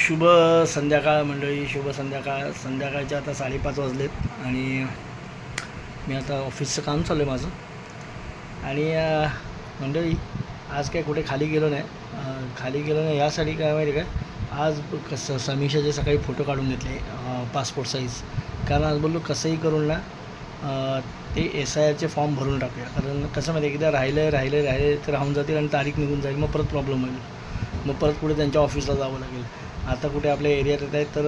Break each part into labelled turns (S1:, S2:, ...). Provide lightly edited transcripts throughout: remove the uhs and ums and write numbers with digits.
S1: शुभ संध्याकाळ मंडळी, शुभ संध्याकाळ. संध्याकाळचे आता 5:30 वाजलेत आणि मी आता ऑफिसचं काम चालू आहे माझं. आणि मंडळी आज काय कुठे खाली गेलो नाही. यासाठी काय माहिती काय, आज कसं समीक्षाचे सकाळी फोटो काढून घेतले पासपोर्ट साईज. कारण आज बोललो कसंही करून ना ते SIRचे फॉर्म भरून टाकूया. कारण कसं माहिती एकदा राहिले तर राहून जातील आणि तारीख निघून जाईल, मग परत प्रॉब्लेम होईल. मग परत कुठे त्यांच्या ऑफिसला जावं लागेल. आता कुठे आपल्या एरियात येत आहेत तर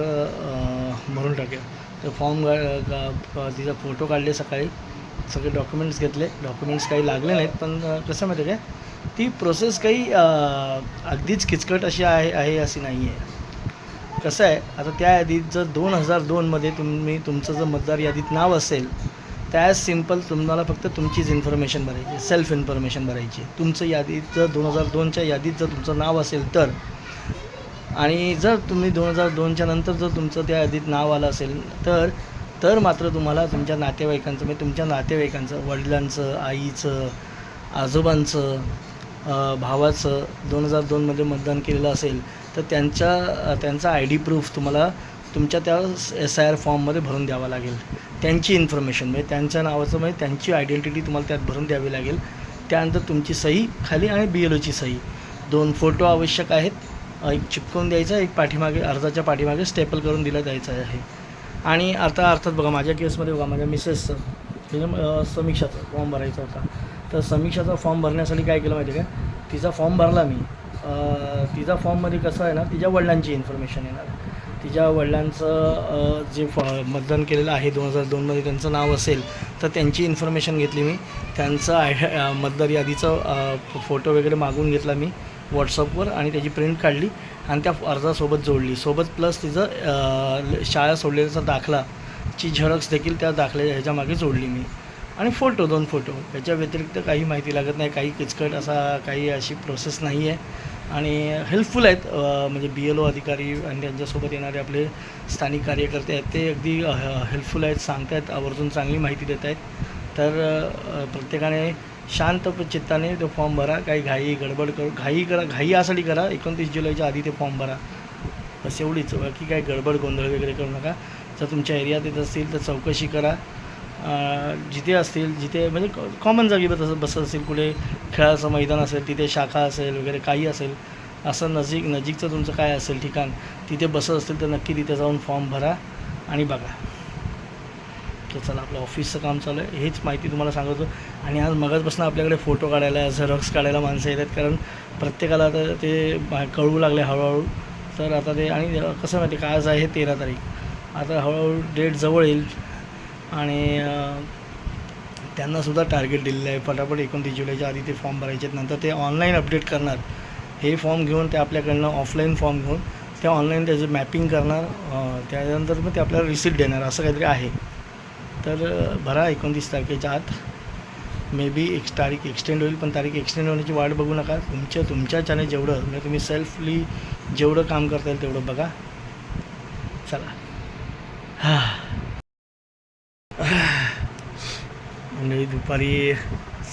S1: भरून टाकूया. तर फॉर्म तिचा फोटो काढले सकाळी, सगळे डॉक्युमेंट्स घेतले. डॉक्युमेंट्स काही लागले नाहीत, पण कसं माहिती काय, ती प्रोसेस काही अगदीच किचकट अशी आहे अशी नाही आहे. कसं आहे, आता त्या यादीत जर 2002मध्ये तुमचं जर मतदार यादीत नाव असेल, त्या सिम्पल तुम्हाला फक्त तुमचीच इन्फॉर्मेशन भरायची, सेल्फ इन्फॉर्मेशन भरायची. तुमचं यादीत जर 2002च्या यादीत जर तुमचं नाव असेल तर, आणि जर तुम्ही 2002च्या नंतर जर तुमचं त्या यादीत नाव आलं असेल तर मात्र तुम्हाला तुमच्या नातेवाईकांचं, म्हणजे तुमच्या नातेवाईकांचं, वडिलांचं, आईचं, आजोबांचं, भावाचं 2002मध्ये मतदान केलेलं असेल तर त्यांचा ID प्रूफ तुम्हाला तुमच्या त्या SIR फॉर्ममध्ये भरून द्यावा लागेल. त्यांची इन्फॉर्मेशन म्हणजे त्यांच्या नावाचं, म्हणजे त्यांची आयडेंटिटी तुम्हाला त्यात भरून द्यावी लागेल. त्यानंतर तुमची सही खाली आणि BLOची सही. 2 फोटो आवश्यक आहेत. एक चिपकवून द्यायचा, एक पाठीमागे अर्जाच्या पाठीमागे स्टेपल करून दिला द्यायचा आहे. आणि अर्थात बघा, माझ्या केसमध्ये बघा, माझ्या मिसेसचं समीक्षाचा फॉर्म भरायचा होता. तर समीक्षाचा फॉर्म भरण्यासाठी काय केलं माहिती आहे का, तिचा फॉर्म भरला मी. तिचा फॉर्ममध्ये कसं आहे ना, तिच्या वडिलांची इन्फॉर्मेशन येणार. तिच्या वडिलांचं जे मतदान केलेलं आहे 2002मध्ये त्यांचं नाव असेल तर त्यांची इन्फॉर्मेशन घेतली मी. त्यांचं मतदार यादीचं फोटो वगैरे मागून घेतला मी व्हॉट्सअपवर, आणि त्याची प्रिंट काढली आणि त्या अर्जासोबत जोडली. सोबत प्लस तिचं शाळा सोडलेल्याचा दाखलाची झेरॉक्स देखील त्या ह्याच्यामागे जोडली मी. आणि 2 फोटो. याच्या व्यतिरिक्त काही माहिती लागत नाही, काही किचकट काही अशी प्रोसेस नाही आहे. आणि हेल्पफुल आहेत, म्हणजे BLO अधिकारी आणि त्यांच्यासोबत येणारे आपले स्थानिक कार्यकर्ते आहेत, ते अगदी हेल्पफुल आहेत, सांगत आहेत, आवर्जून चांगली माहिती देत आहेत. तर प्रत्येकाने शांत चित्ताने तो फॉर्म भरा. काही गडबड घाई यासाठी करा, 29 जुलैच्या आधी ते फॉर्म भरा, बस एवढीच. बाकी काही गडबड गोंधळ वगैरे करू नका. जर तुमच्या एरियात येत असतील तर चौकशी करा. जिथे म्हणजे कॉमन जागी बसत असेल, कुठे खेळाचं मैदान असेल, तिथे शाखा असेल वगैरे काही असेल, असं नजीकचं तुमचं काय असेल ठिकाण, तिथे बसत असतील तर नक्की तिथे जाऊन फॉर्म भरा आणि बघा. तर चला, आपलं ऑफिसचं काम चालू आहे, हेच माहिती तुम्हाला सांगतो. आणि आज मगाचपासून आपल्याकडे फोटो काढायला, झेरॉक्स काढायला माणसं येतात, कारण प्रत्येकाला आता ते कळवू लागले हळूहळू. तर आता ते, आणि कसं माहिती का, आज आहे 13 तारीख, आता हळूहळू डेट जवळ येईल. आणि त्यांनासुद्धा टार्गेट दिलेलं आहे, फटाफट 29 जुलैच्या आधी ते फॉर्म भरायचे आहेत. नंतर ते ऑनलाईन अपडेट करणार. हे फॉर्म घेऊन ते आपल्याकडनं ऑफलाईन फॉर्म घेऊन ते ऑनलाईन त्याचं मॅपिंग करणार. त्यानंतर मग ते आपल्याला रिसिप्ट देणार, असं काहीतरी आहे. तर भरा 29 तारखेच्या आत. मे बी एक तारीख एक्सटेंड होईल, पण तारीख एक्सटेंड होण्याची वाट बघू नका. तुमच्याच्याने जेवढं, म्हणजे तुम्ही सेल्फली जेवढं काम करता येईल तेवढं बघा. चला, म्हणजे दुपारी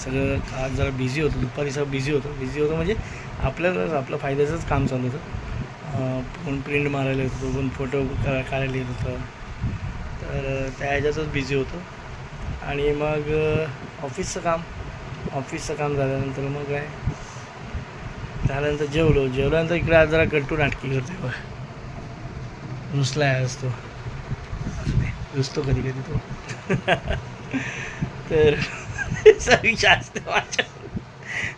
S1: सगळं आज जरा बिझी होतं. दुपारी सगळं बिझी होतं म्हणजे आपलं फायद्याचंच काम चालू होतं. कोण प्रिंट मारायला येत होतं, कोण फोटो काढायला येत होतं. तर त्या ह्याच्यातच बिझी होतो. आणि मग ऑफिसचं काम झाल्यानंतर मग काय झाल्यानंतर जेवल्यानंतर इकडे आज जरा गट्टू नाटकी करते बघ. नुसला असतो कधी तो. तर समीक्षा असते माझ्या.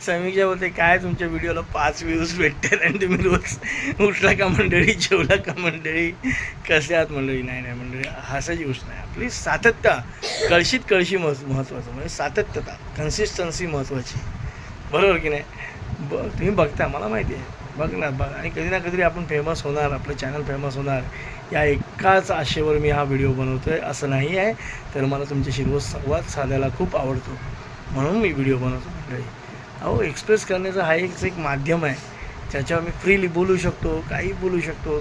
S1: समीक्षा बोलते, काय तुमच्या व्हिडिओला 5 व्ह्यूज भेटतात आणि तुम्ही रोज उठला का मंडळी, जेवला का मंडळी, कसे आहात मंडळी. नाही मंडळी, हसायची गोष्ट नाही. आपली सातत्य, कळशी महत्त्वाचं, म्हणजे सातत्यता, कन्सिस्टन्सी महत्त्वाची, बरोबर की नाही. तुम्ही बघता, मला माहिती आहे, बघ. आणि कधी ना कधी आपण फेमस होणार, आपलं चॅनल फेमस होणार, या एकाच आशेवर मी हा व्हिडिओ बनवतो आहे, असं नाही आहे. तर मला तुमच्याशी रोज संवाद साधायला खूप आवडतो, म्हणून मी व्हिडिओ बनवतो मंडळी. एक्सप्रेस करण्याचा हा एक माध्यम आहे, ज्याच्यावर मी फ्रीली बोलू शकतो, काही बोलू शकतो.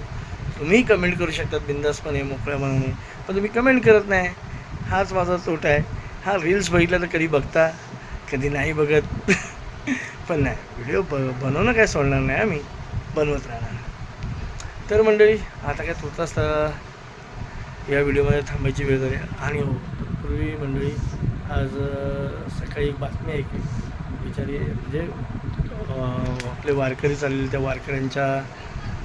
S1: तुम्ही कमेंट करू शकतात बिंदासपणे, मोकळ्यापणाने, पण तुम्ही कमेंट करत नाही. हाच माझा तोटा आहे. हा रील्स बघितला तर कधी बघता, कधी नाही बघत. पण नाही, व्हिडिओ बनवणं काय सोडणार नाही, आम्ही बनवत राहणार. तर मंडळी आता काय तुर्तास या व्हिडिओमध्ये थांबायची वेळ झाली. आणि हो पूर्वी मंडळी आज सकाळी एक बातमी ऐकली. बिचारी म्हणजे आपले वारकरी चाललेले, त्या वारकऱ्यांच्या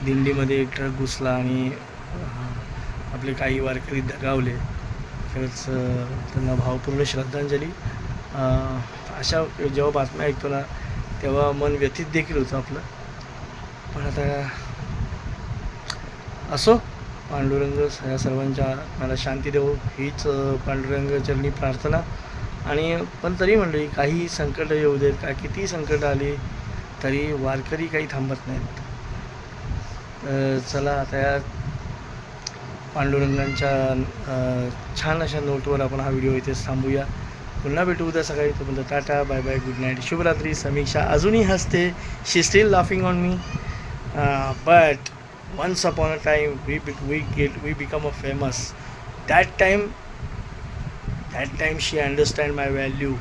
S1: दिंडीमध्ये एक ट्रक घुसला आणि आपले काही वारकरी दगावले. खरंच त्यांना भावपूर्ण श्रद्धांजली. अशा जेव्हा बातम्या ऐकतो ना तेव्हा मन व्यथित देखील होतं आपलं. पण आता असो, पांडुरंग ह्या सर्वांच्या मला शांती देवो हीच पांडुरंग चरणी प्रार्थना. आणि पण तरी मंडळी काही संकट येऊ देत, का किती संकट आली तरी वारकरी काही थांबत नाहीत. चला आता या पांडुरंगांच्या छान अशा नोटवर आपण हा व्हिडिओ इथेच थांबूया. पुन्हा भेटू उद्या सकाळी. तोपर्यंत tata, bye bye, good night, शुभरात्री. समीक्षा अजूनही हसते. She still laughing on me. But once upon a time we become a famous. That time she understand my value.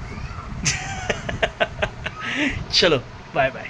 S1: Chalo, bye bye.